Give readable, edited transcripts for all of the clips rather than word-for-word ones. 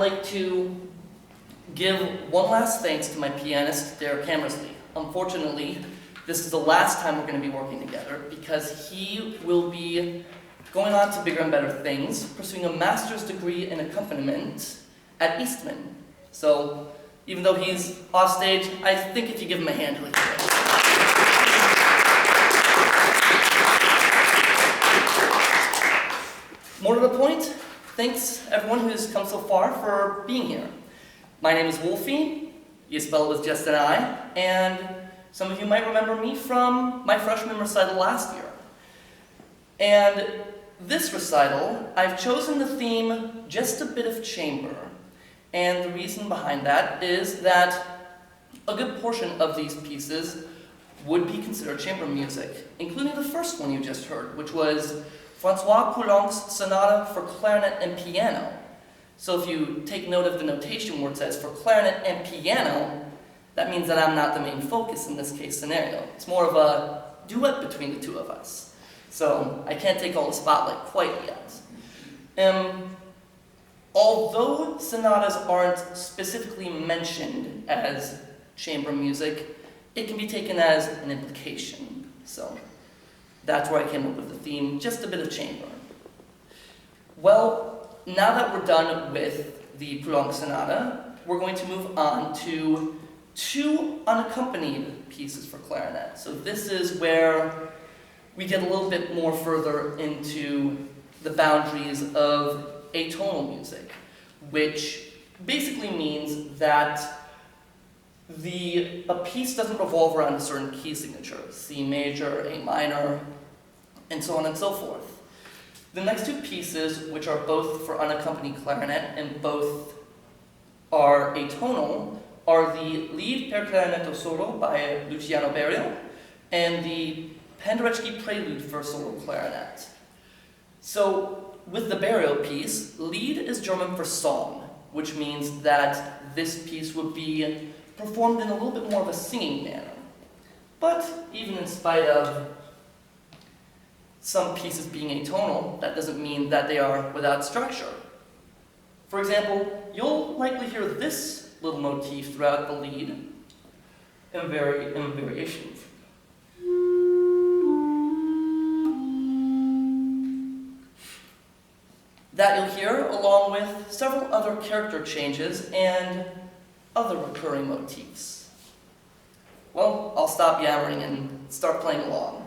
like to give one last thanks to my pianist, Derek Hammersley. Unfortunately, this is the last time we're going to be working together because he will be going on to bigger and better things, pursuing a master's degree in accompaniment at Eastman. So, even though he's off stage, I think if you give him a hand, he'll hear it. More to the point, thanks everyone who's come so far for being here. My name is Wolfi, Isabella was just an I, and some of you might remember me from my freshman recital last year. And this recital, I've chosen the theme, Just a Bit of Chamber. And the reason behind that is that a good portion of these pieces would be considered chamber music, including the first one you just heard, which was Francois Poulenc's Sonata for Clarinet and Piano. So if you take note of the notation where it says for clarinet and piano, that means that I'm not the main focus in this case scenario. It's more of a duet between the two of us. So I can't take all the spotlight quite yet. Although sonatas aren't specifically mentioned as chamber music, it can be taken as an implication. So that's where I came up with the theme, just a bit of chamber. Well, now that we're done with the Poulenc Sonata, we're going to move on to two unaccompanied pieces for clarinet. So this is where we get a little bit more further into the boundaries of atonal music, which basically means that a piece doesn't revolve around a certain key signature, C major, A minor, and so on and so forth. The next two pieces, which are both for unaccompanied clarinet and both are atonal, are the Lied per clarinetto solo by Luciano Berio and the Penderecki Prelude for solo clarinet. So, with the Berio piece, Lied is German for song, which means that this piece would be performed in a little bit more of a singing manner. But even in spite of some pieces being atonal, that doesn't mean that they are without structure. For example, you'll likely hear this little motif throughout the Lied in a variation. That you'll hear along with several other character changes and other recurring motifs. Well, I'll stop yammering and start playing along.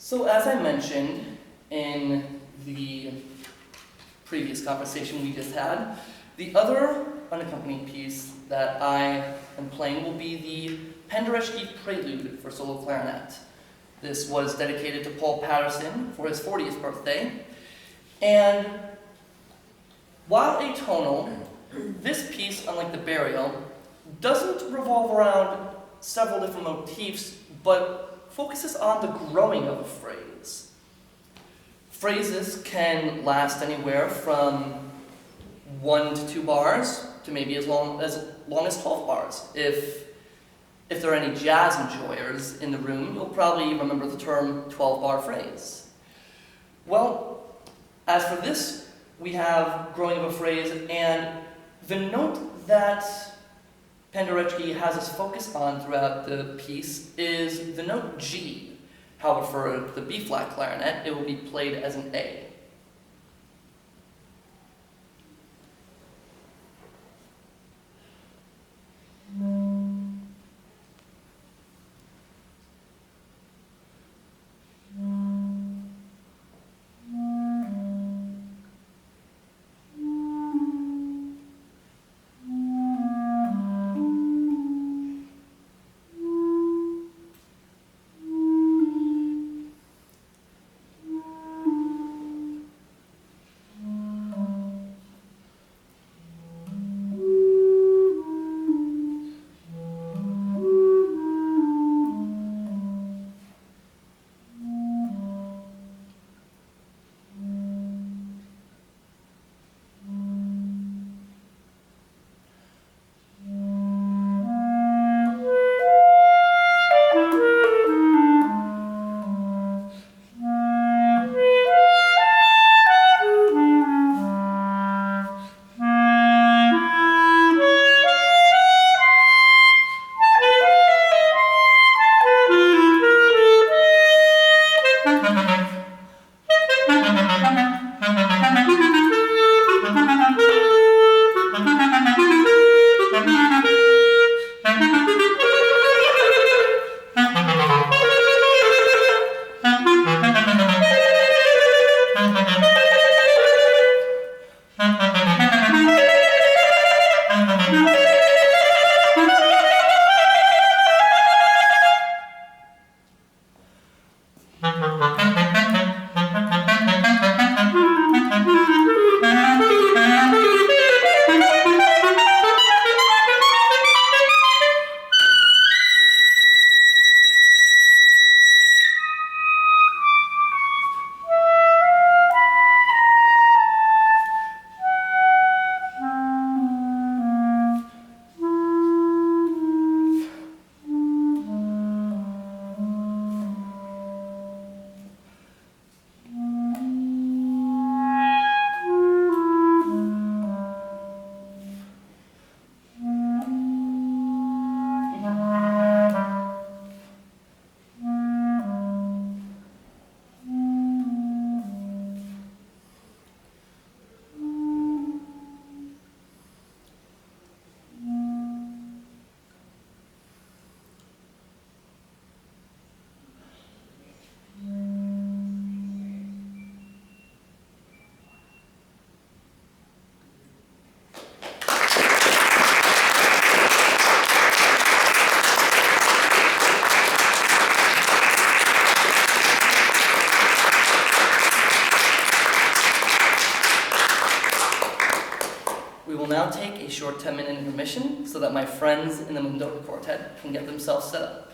So as I mentioned in the previous conversation we just had, the other unaccompanied piece that I am playing will be the Penderecki Prelude for solo clarinet. This was dedicated to Paul Patterson for his 40th birthday. And while atonal, this piece, unlike the Berio, doesn't revolve around several different motifs, but focuses on the growing of a phrase. Phrases can last anywhere from 1 to 2 bars to maybe as long as 12 bars. If there are any jazz enjoyers in the room, you'll probably remember the term 12-bar phrase. Well, as for this, we have growing of a phrase, and the note that Penderecki has us focus on throughout the piece is the note G. However, for the B-flat clarinet, it will be played as an A. We will now take a short 10-minute intermission so that my friends in the Mendota Quartet can get themselves set up.